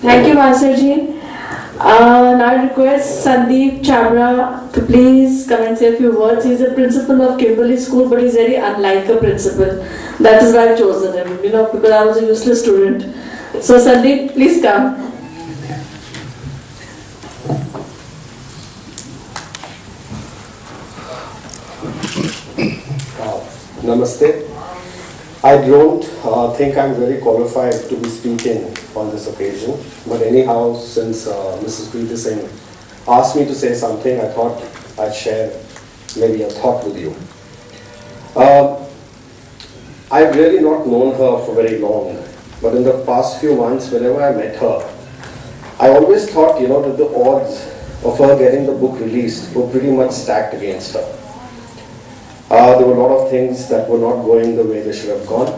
Thank you, Masterji. Now I request Sandeep Chabra to please come and say a few words. He's a principal of Kimberley School, but he's very unlike a principal. That is why I've chosen him, because I was a useless student. So Sandeep, please come. Namaste. I don't think I'm very qualified to be speaking on this occasion, but anyhow, since Mrs. Preeti Singh asked me to say something, I thought I'd share maybe a thought with you. I've really not known her for very long, but in the past few months, whenever I met her, I always thought, that the odds of her getting the book released were pretty much stacked against her. There were a lot of things that were not going the way they should have gone.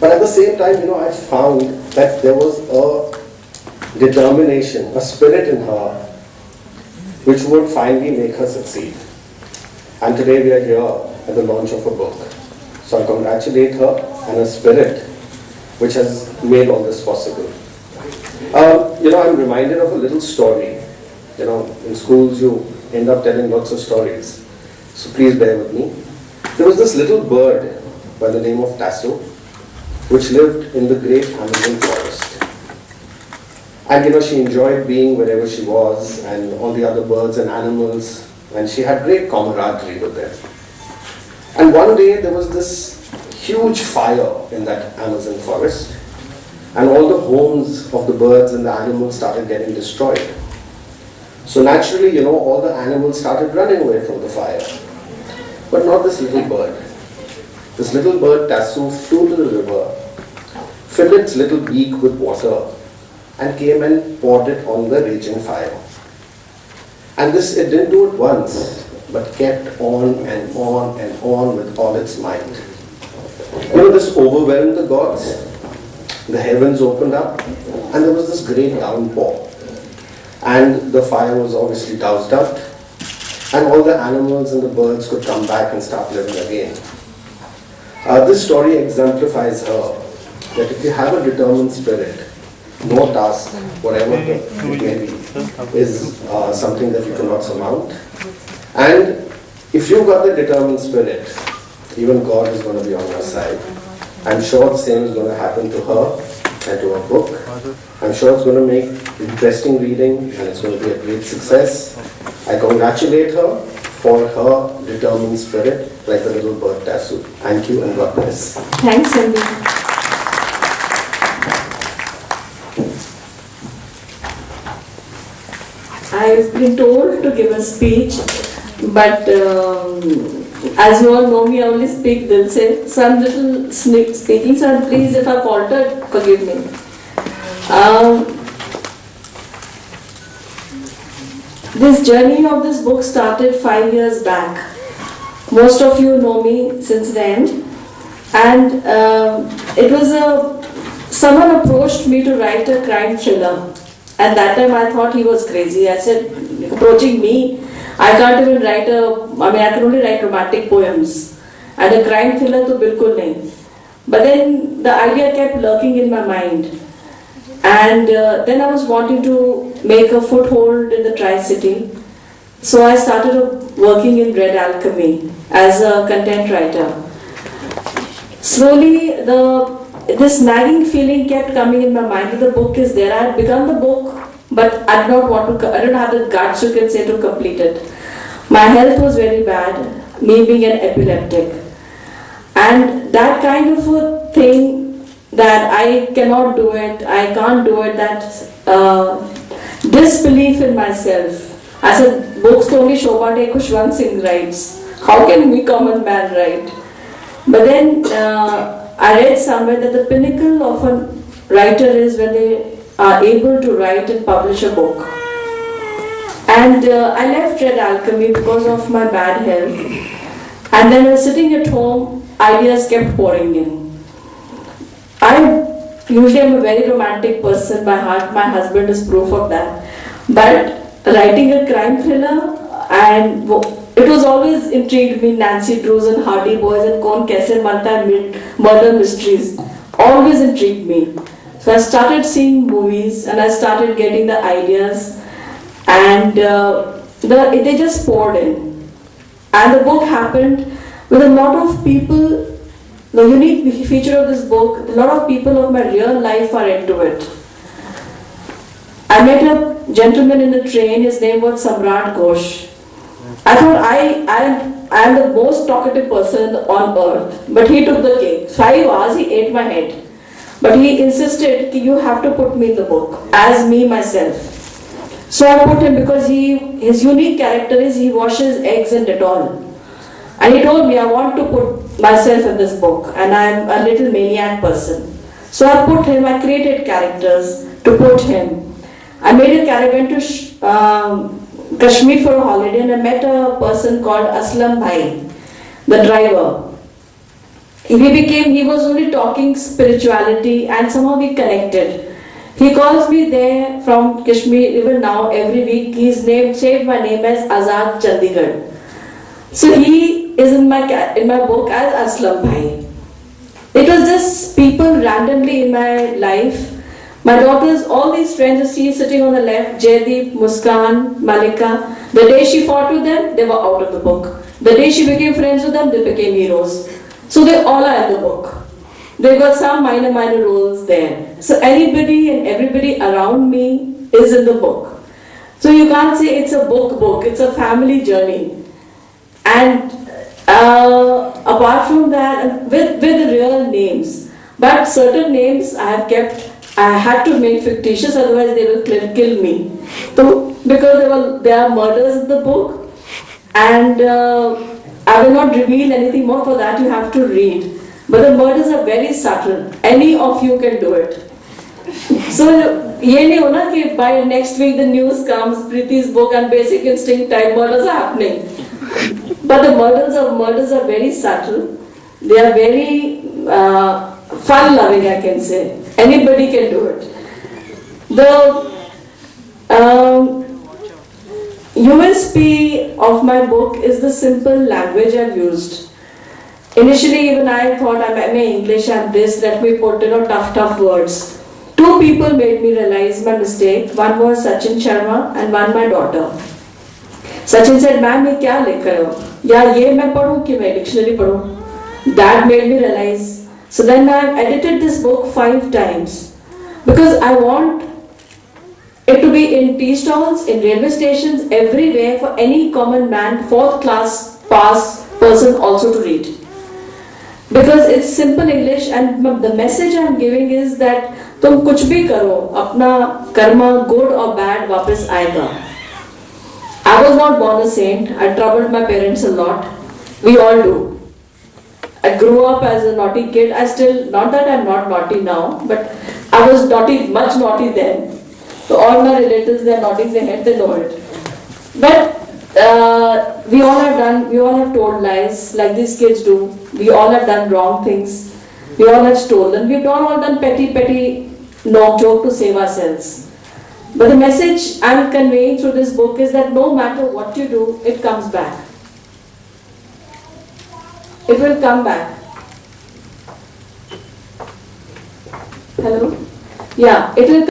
But at the same time, I found that there was a determination, a spirit in her, which would finally make her succeed. And today we are here at the launch of a book. So I congratulate her and her spirit, which has made all this possible. I'm reminded of a little story. In schools you end up telling lots of stories. So please bear with me. There was this little bird by the name of Tasso, which lived in the great Amazon forest. And she enjoyed being wherever she was and all the other birds and animals, and she had great camaraderie with them. And one day there was this huge fire in that Amazon forest, and all the homes of the birds and the animals started getting destroyed. So naturally, all the animals started running away from the fire. But not this little bird. This little bird, Tasso, flew to the river, filled its little beak with water, and came and poured it on the raging fire. And it didn't do it once, but kept on and on and on with all its might. This overwhelmed the gods. The heavens opened up, and there was this great downpour. And the fire was obviously doused out, and all the animals and the birds could come back and start living again. This story exemplifies her, that if you have a determined spirit, no task, whatever it may be, is something that you cannot surmount. And if you've got the determined spirit, even God is going to be on your side. I'm sure the same is going to happen to her and to her book. I'm sure it's going to make interesting reading and it's going to be a great success. I congratulate her for her determined spirit, like the little bird Tasso. Thank you and God bless. Thanks, Sandeep. I've been told to give a speech, but as you all know me, I only speak Dil Se. So I'm little speaking, so please, if I faltered, forgive me. This journey of this book started 5 years back. Most of you know me since then, and it was someone approached me to write a crime thriller. At that time I thought he was crazy. I said, approaching me, I can't even write I can only write romantic poems. And a crime thriller to bilkul nahi. But then the idea kept lurking in my mind. And then I was wanting to make a foothold in the Tri-City. So I started working in Red Alchemy as a content writer. Slowly, this nagging feeling kept coming in my mind that the book is there. I had begun the book, but I don't have the guts, you can say, to complete it. My health was very bad, me being an epileptic. And that kind of a thing, that I cannot do it, I can't do it, that disbelief in myself. I said, books to only Shobha Khushwant Singh writes. How can we common man write? But then I read somewhere that the pinnacle of a writer is when they are able to write and publish a book. And I left Red Alchemy because of my bad health. And then I was sitting at home, ideas kept pouring in. I usually am a very romantic person by heart. My husband is proof of that. But writing a crime thriller, and it was always intrigued me, Nancy Drews and Hardy Boys and Kaun Kaise Marta and murder mysteries. Always intrigued me. So I started seeing movies and I started getting the ideas, and they just poured in. And the book happened with a lot of people. The unique feature of this book, a lot of people of my real life are into it. I met a gentleman in the train, his name was Samrat Ghosh. I thought I am the most talkative person on earth, but he took the cake. 5 hours he ate my head. But he insisted that you have to put me in the book, as me myself. So I put him because his unique character is he washes eggs in Dettol. And he told me I want to put myself in this book, and I am a little maniac person. So I put him, I created characters to put him. I made a character, went to Kashmir for a holiday, and I met a person called Aslam Bhai, the driver. He was only talking spirituality, and somehow we connected. He calls me there from Kashmir, even now, every week. He's saved my name as Azad Chandigarh. So he is in my book as Aslam Bhai. It was just people randomly in my life. My daughters, all these friends you see sitting on the left, Jaydeep, Muskan, Malika, the day she fought with them, they were out of the book. The day she became friends with them, they became heroes. So they all are in the book. They got some minor roles there. So anybody and everybody around me is in the book. So you can't say it's a book, it's a family journey. And apart from that, with real names, but certain names I have kept, I had to make fictitious, otherwise they will kill me. So, because there are murders in the book, and I will not reveal anything more. For that you have to read. But the murders are very subtle. Any of you can do it. So, ये नहीं होना कि by next week the news comes, Preeti's book and Basic Instinct type murders are happening. But the murders are very subtle. They are very fun-loving, I can say. Anybody can do it. The USP of my book is the simple language I've used. Initially, even I thought I'm English, I'm this, let me put tough words. 2 people made me realize my mistake. One was Sachin Sharma and one my daughter. Sachin said, "Ma'am, ये क्या लिख रहे हो? या ये मैं पढ़ूं कि मैं dictionary पढ़ूं?" That made me realize. So then I edited this book 5 times because I want it to be in tea stalls, in railway stations, everywhere for any common man, 4th class pass person also to read. Because it's simple English, and the message I'm giving is that तुम कुछ भी करो, अपना karma, good or bad, वापस आएगा. I was not born a saint. I troubled my parents a lot. We all do. I grew up as a naughty kid. Not that I'm not naughty now, but I was naughty, much naughty then. So all my relatives, they're nodding their head, they know it. But we all have told lies like these kids do. We all have done wrong things. We all have stolen. We've all done petty knock joke to save ourselves. But the message I'm conveying through this book is that no matter what you do, it comes back. It will come back. Hello? Yeah, it will